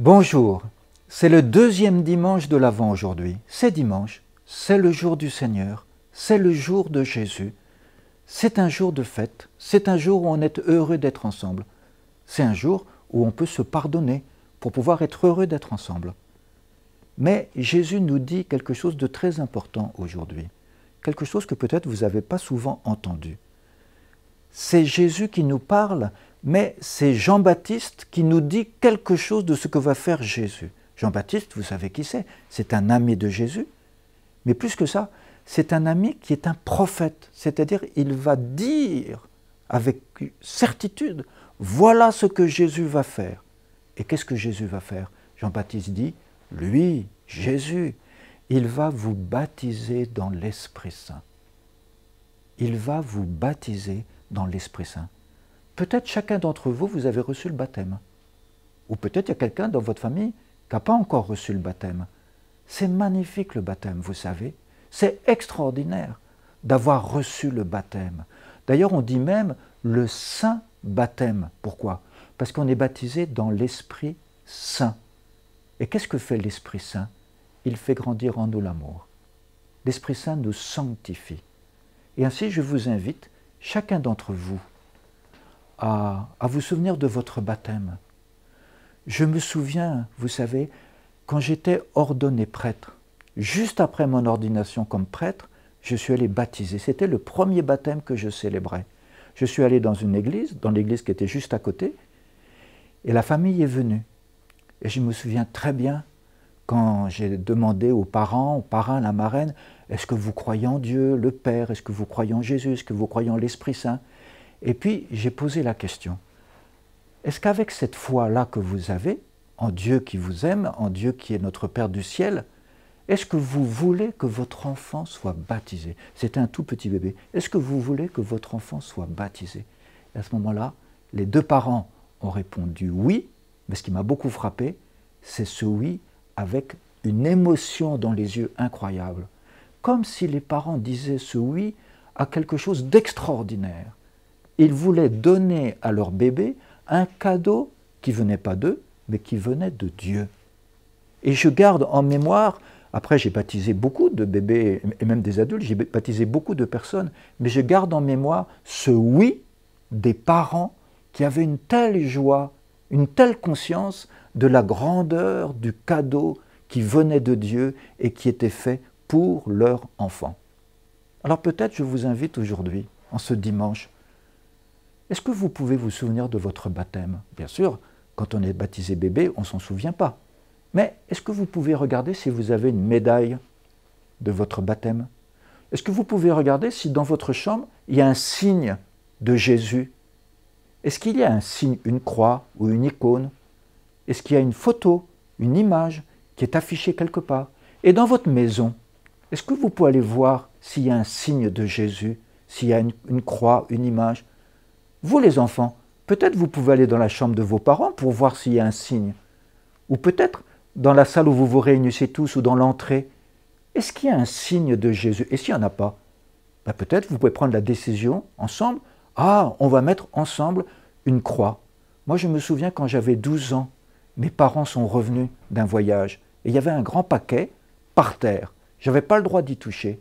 Bonjour, c'est le deuxième dimanche de l'Avent aujourd'hui. C'est dimanche, c'est le jour du Seigneur, c'est le jour de Jésus. C'est un jour de fête, c'est un jour où on est heureux d'être ensemble. C'est un jour où on peut se pardonner pour pouvoir être heureux d'être ensemble. Mais Jésus nous dit quelque chose de très important aujourd'hui, quelque chose que peut-être vous n'avez pas souvent entendu. C'est Jésus qui nous parle, mais c'est Jean-Baptiste qui nous dit quelque chose de ce que va faire Jésus. Jean-Baptiste, vous savez qui c'est? C'est un ami de Jésus, mais plus que ça, c'est un ami qui est un prophète, c'est-à-dire il va dire avec certitude, voilà ce que Jésus va faire. Et qu'est-ce que Jésus va faire? Jean-Baptiste dit, lui, Jésus, il va vous baptiser dans l'Esprit Saint. Il va vous baptiser dans l'Esprit Saint. Peut-être chacun d'entre vous, vous avez reçu le baptême. Ou peut-être il y a quelqu'un dans votre famille qui n'a pas encore reçu le baptême. C'est magnifique le baptême, vous savez. C'est extraordinaire d'avoir reçu le baptême. D'ailleurs, on dit même le saint baptême. Pourquoi? Parce qu'on est baptisé dans l'Esprit Saint. Et qu'est-ce que fait l'Esprit Saint? Il fait grandir en nous l'amour. L'Esprit Saint nous sanctifie. Et ainsi, je vous invite, chacun d'entre vous, à vous souvenir de votre baptême. Je me souviens, vous savez, quand j'étais ordonné prêtre, juste après mon ordination comme prêtre, je suis allé baptiser. C'était le premier baptême que je célébrais. Je suis allé dans une église, dans l'église qui était juste à côté, et la famille est venue. Et je me souviens très bien quand j'ai demandé aux parents, au parrain, la marraine, est-ce que vous croyez en Dieu, le Père? Est-ce que vous croyez en Jésus? Est-ce que vous croyez en l'Esprit Saint? Et puis, j'ai posé la question, est-ce qu'avec cette foi-là que vous avez, en Dieu qui vous aime, en Dieu qui est notre Père du ciel, est-ce que vous voulez que votre enfant soit baptisé? C'était un tout petit bébé. Est-ce que vous voulez que votre enfant soit baptisé? Et à ce moment-là, les deux parents ont répondu oui, mais ce qui m'a beaucoup frappé, c'est ce oui avec une émotion dans les yeux incroyable. Comme si les parents disaient ce oui à quelque chose d'extraordinaire. Ils voulaient donner à leur bébé un cadeau qui ne venait pas d'eux, mais qui venait de Dieu. Et je garde en mémoire, après j'ai baptisé beaucoup de bébés et même des adultes, j'ai baptisé beaucoup de personnes, mais je garde en mémoire ce oui des parents qui avaient une telle joie, une telle conscience de la grandeur du cadeau qui venait de Dieu et qui était fait pour leur enfant. Alors peut-être je vous invite aujourd'hui, en ce dimanche, est-ce que vous pouvez vous souvenir de votre baptême? Bien sûr, quand on est baptisé bébé, on ne s'en souvient pas. Mais est-ce que vous pouvez regarder si vous avez une médaille de votre baptême? Est-ce que vous pouvez regarder si dans votre chambre, il y a un signe de Jésus? Est-ce qu'il y a un signe, une croix ou une icône? Est-ce qu'il y a une photo, une image qui est affichée quelque part? Et dans votre maison, est-ce que vous pouvez aller voir s'il y a un signe de Jésus, s'il y a une croix, une image? Vous les enfants, peut-être vous pouvez aller dans la chambre de vos parents pour voir s'il y a un signe. Ou peut-être dans la salle où vous vous réunissez tous ou dans l'entrée. Est-ce qu'il y a un signe de Jésus? Et s'il n'y en a pas, peut-être vous pouvez prendre la décision ensemble. Ah, on va mettre ensemble une croix. Moi je me souviens quand j'avais 12 ans, mes parents sont revenus d'un voyage. Et il y avait un grand paquet par terre. Je n'avais pas le droit d'y toucher.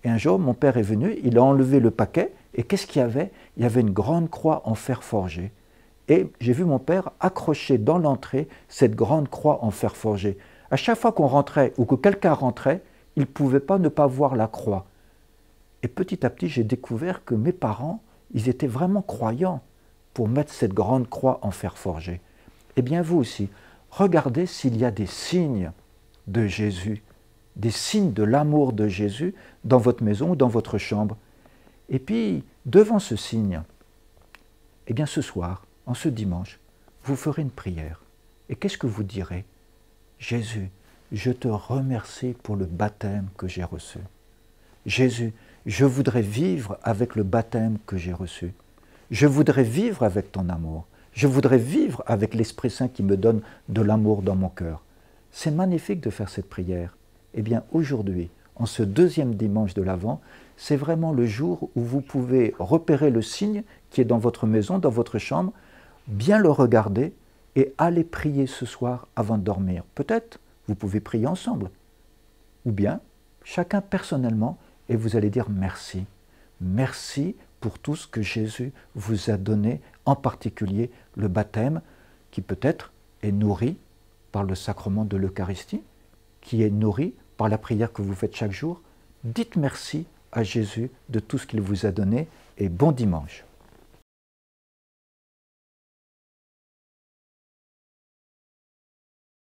Et un jour, mon père est venu, il a enlevé le paquet, et qu'est-ce qu'il y avait? Il y avait une grande croix en fer forgé. Et j'ai vu mon père accrocher dans l'entrée cette grande croix en fer forgé. À chaque fois qu'on rentrait, ou que quelqu'un rentrait, il ne pouvait pas ne pas voir la croix. Et petit à petit, j'ai découvert que mes parents, ils étaient vraiment croyants pour mettre cette grande croix en fer forgé. Eh bien, vous aussi, regardez s'il y a des signes de Jésus, des signes de l'amour de Jésus dans votre maison ou dans votre chambre. Et puis, devant ce signe, eh bien ce soir, en ce dimanche, vous ferez une prière. Et qu'est-ce que vous direz? Jésus, je te remercie pour le baptême que j'ai reçu. Jésus, je voudrais vivre avec le baptême que j'ai reçu. Je voudrais vivre avec ton amour. Je voudrais vivre avec l'Esprit Saint qui me donne de l'amour dans mon cœur. C'est magnifique de faire cette prière. Eh bien, aujourd'hui, en ce deuxième dimanche de l'Avent, c'est vraiment le jour où vous pouvez repérer le signe qui est dans votre maison, dans votre chambre, bien le regarder et allez prier ce soir avant de dormir. Peut-être vous pouvez prier ensemble, ou bien chacun personnellement, et vous allez dire merci. Merci pour tout ce que Jésus vous a donné, en particulier le baptême, qui peut-être est nourri par le sacrement de l'Eucharistie, qui est nourri par la prière que vous faites chaque jour. Dites merci à Jésus de tout ce qu'il vous a donné et bon dimanche.